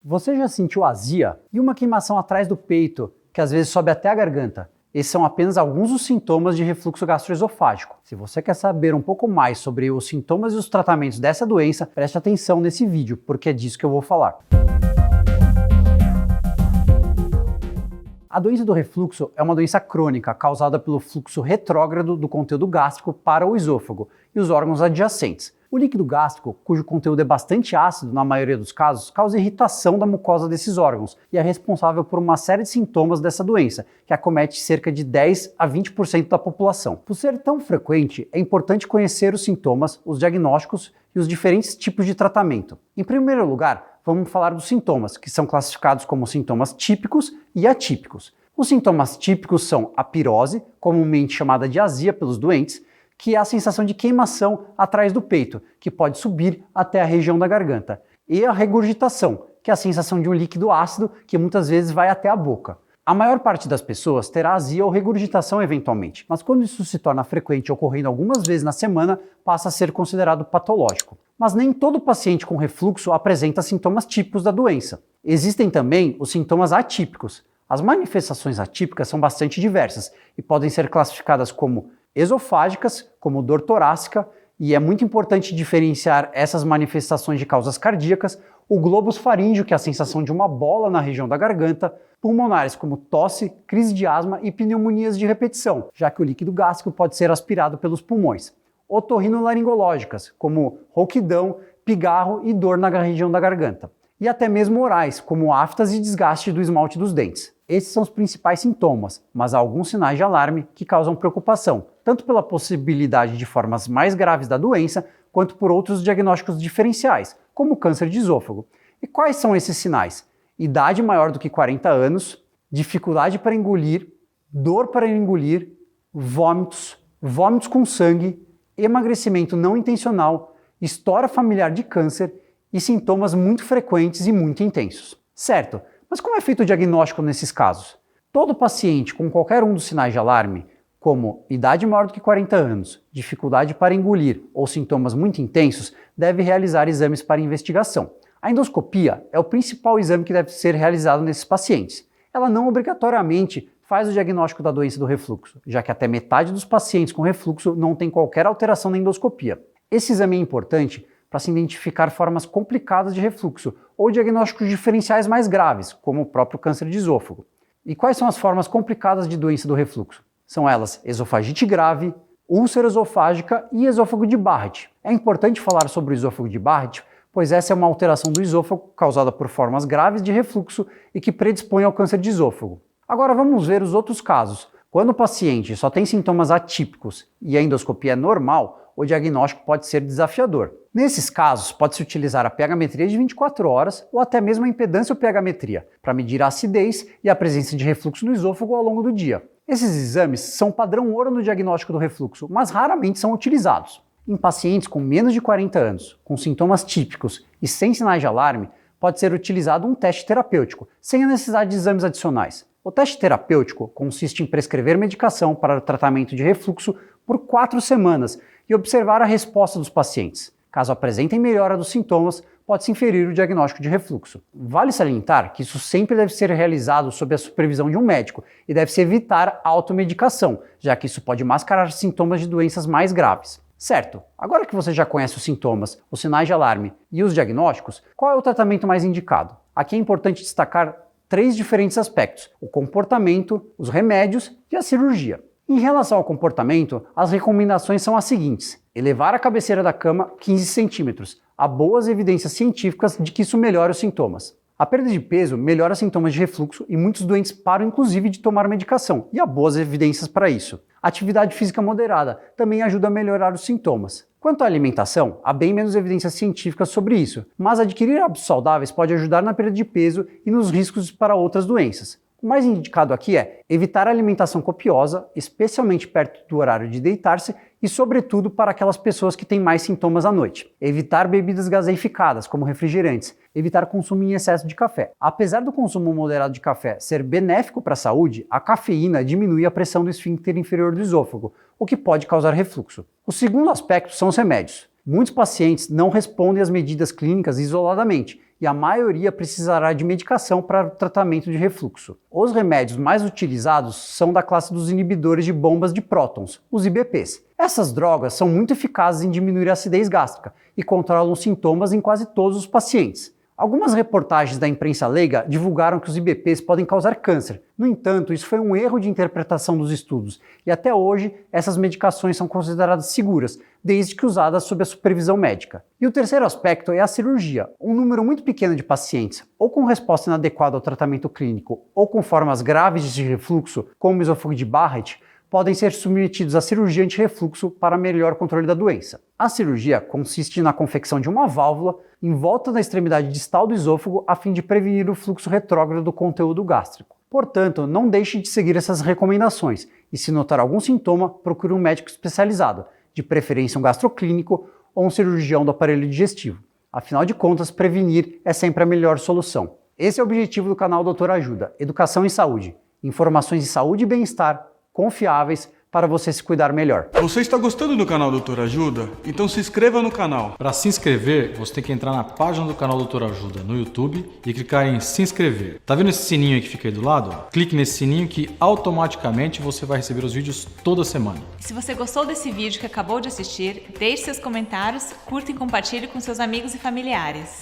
Você já sentiu azia e uma queimação atrás do peito, que às vezes sobe até a garganta? Esses são apenas alguns dos sintomas de refluxo gastroesofágico. Se você quer saber um pouco mais sobre os sintomas e os tratamentos dessa doença, preste atenção nesse vídeo, porque é disso que eu vou falar. A doença do refluxo é uma doença crônica causada pelo fluxo retrógrado do conteúdo gástrico para o esôfago e os órgãos adjacentes. O líquido gástrico, cujo conteúdo é bastante ácido na maioria dos casos, causa irritação da mucosa desses órgãos e é responsável por uma série de sintomas dessa doença, que acomete cerca de 10 a 20% da população. Por ser tão frequente, é importante conhecer os sintomas, os diagnósticos e os diferentes tipos de tratamento. Em primeiro lugar, vamos falar dos sintomas, que são classificados como sintomas típicos e atípicos. Os sintomas típicos são a pirose, comumente chamada de azia pelos doentes, que é a sensação de queimação atrás do peito, que pode subir até a região da garganta, e a regurgitação, que é a sensação de um líquido ácido que muitas vezes vai até a boca. A maior parte das pessoas terá azia ou regurgitação eventualmente, mas quando isso se torna frequente, ocorrendo algumas vezes na semana, passa a ser considerado patológico. Mas nem todo paciente com refluxo apresenta sintomas típicos da doença. Existem também os sintomas atípicos. As manifestações atípicas são bastante diversas e podem ser classificadas como esofágicas, como dor torácica, e é muito importante diferenciar essas manifestações de causas cardíacas, o globus faríngeo, que é a sensação de uma bola na região da garganta, pulmonares como tosse, crise de asma e pneumonias de repetição, já que o líquido gástrico pode ser aspirado pelos pulmões. Otorrinolaringológicas, como rouquidão, pigarro e dor na região da garganta. E até mesmo orais, como aftas e desgaste do esmalte dos dentes. Esses são os principais sintomas, mas há alguns sinais de alarme que causam preocupação, tanto pela possibilidade de formas mais graves da doença, quanto por outros diagnósticos diferenciais, como o câncer de esôfago. E quais são esses sinais? Idade maior do que 40 anos, dificuldade para engolir, dor para engolir, vômitos com sangue, emagrecimento não intencional, história familiar de câncer e sintomas muito frequentes e muito intensos. Certo, mas como é feito o diagnóstico nesses casos? Todo paciente com qualquer um dos sinais de alarme, como idade maior do que 40 anos, dificuldade para engolir ou sintomas muito intensos, deve realizar exames para investigação. A endoscopia é o principal exame que deve ser realizado nesses pacientes. Ela não obrigatoriamente faz o diagnóstico da doença do refluxo, já que até metade dos pacientes com refluxo não tem qualquer alteração na endoscopia. Esse exame é importante para se identificar formas complicadas de refluxo ou diagnósticos diferenciais mais graves, como o próprio câncer de esôfago. E quais são as formas complicadas de doença do refluxo? São elas esofagite grave, úlcera esofágica e esôfago de Barrett. É importante falar sobre o esôfago de Barrett, pois essa é uma alteração do esôfago causada por formas graves de refluxo e que predispõe ao câncer de esôfago. Agora vamos ver os outros casos. Quando o paciente só tem sintomas atípicos e a endoscopia é normal, o diagnóstico pode ser desafiador. Nesses casos, pode-se utilizar a pH-metria de 24 horas ou até mesmo a impedância ou pH-metria, para medir a acidez e a presença de refluxo no esôfago ao longo do dia. Esses exames são padrão ouro no diagnóstico do refluxo, mas raramente são utilizados. Em pacientes com menos de 40 anos, com sintomas típicos e sem sinais de alarme, pode ser utilizado um teste terapêutico, sem a necessidade de exames adicionais. O teste terapêutico consiste em prescrever medicação para o tratamento de refluxo por 4 semanas e observar a resposta dos pacientes. Caso apresentem melhora dos sintomas, pode-se inferir o diagnóstico de refluxo. Vale salientar que isso sempre deve ser realizado sob a supervisão de um médico e deve-se evitar a automedicação, já que isso pode mascarar sintomas de doenças mais graves. Certo, agora que você já conhece os sintomas, os sinais de alarme e os diagnósticos, qual é o tratamento mais indicado? Aqui é importante destacar 3 diferentes aspectos: o comportamento, os remédios e a cirurgia. Em relação ao comportamento, as recomendações são as seguintes: elevar a cabeceira da cama 15 centímetros. Há boas evidências científicas de que isso melhora os sintomas. A perda de peso melhora sintomas de refluxo e muitos doentes param inclusive de tomar medicação, e há boas evidências para isso. Atividade física moderada também ajuda a melhorar os sintomas. Quanto à alimentação, há bem menos evidências científicas sobre isso, mas adquirir hábitos saudáveis pode ajudar na perda de peso e nos riscos para outras doenças. O mais indicado aqui é evitar a alimentação copiosa, especialmente perto do horário de deitar-se e, sobretudo, para aquelas pessoas que têm mais sintomas à noite. Evitar bebidas gaseificadas, como refrigerantes. Evitar consumo em excesso de café. Apesar do consumo moderado de café ser benéfico para a saúde, a cafeína diminui a pressão do esfíncter inferior do esôfago, o que pode causar refluxo. O segundo aspecto são os remédios. Muitos pacientes não respondem às medidas clínicas isoladamente e a maioria precisará de medicação para o tratamento de refluxo. Os remédios mais utilizados são da classe dos inibidores de bombas de prótons, os IBPs. Essas drogas são muito eficazes em diminuir a acidez gástrica e controlam os sintomas em quase todos os pacientes. Algumas reportagens da imprensa leiga divulgaram que os IBPs podem causar câncer. No entanto, isso foi um erro de interpretação dos estudos e até hoje essas medicações são consideradas seguras, desde que usadas sob a supervisão médica. E o terceiro aspecto é a cirurgia. Um número muito pequeno de pacientes, ou com resposta inadequada ao tratamento clínico, ou com formas graves de refluxo, como o esôfago de Barrett, podem ser submetidos à cirurgia anti-refluxo para melhor controle da doença. A cirurgia consiste na confecção de uma válvula em volta da extremidade distal do esôfago a fim de prevenir o fluxo retrógrado do conteúdo gástrico. Portanto, não deixe de seguir essas recomendações e, se notar algum sintoma, procure um médico especializado, de preferência um gastroclínico ou um cirurgião do aparelho digestivo. Afinal de contas, prevenir é sempre a melhor solução. Esse é o objetivo do canal Doutor Ajuda: educação em saúde, informações de saúde e bem-estar confiáveis para você se cuidar melhor. Você está gostando do canal Doutor Ajuda? Então se inscreva no canal. Para se inscrever, você tem que entrar na página do canal Doutor Ajuda no YouTube e clicar em se inscrever. Tá vendo esse sininho aí que fica aí do lado? Clique nesse sininho que automaticamente você vai receber os vídeos toda semana. Se você gostou desse vídeo que acabou de assistir, deixe seus comentários, curta e compartilhe com seus amigos e familiares.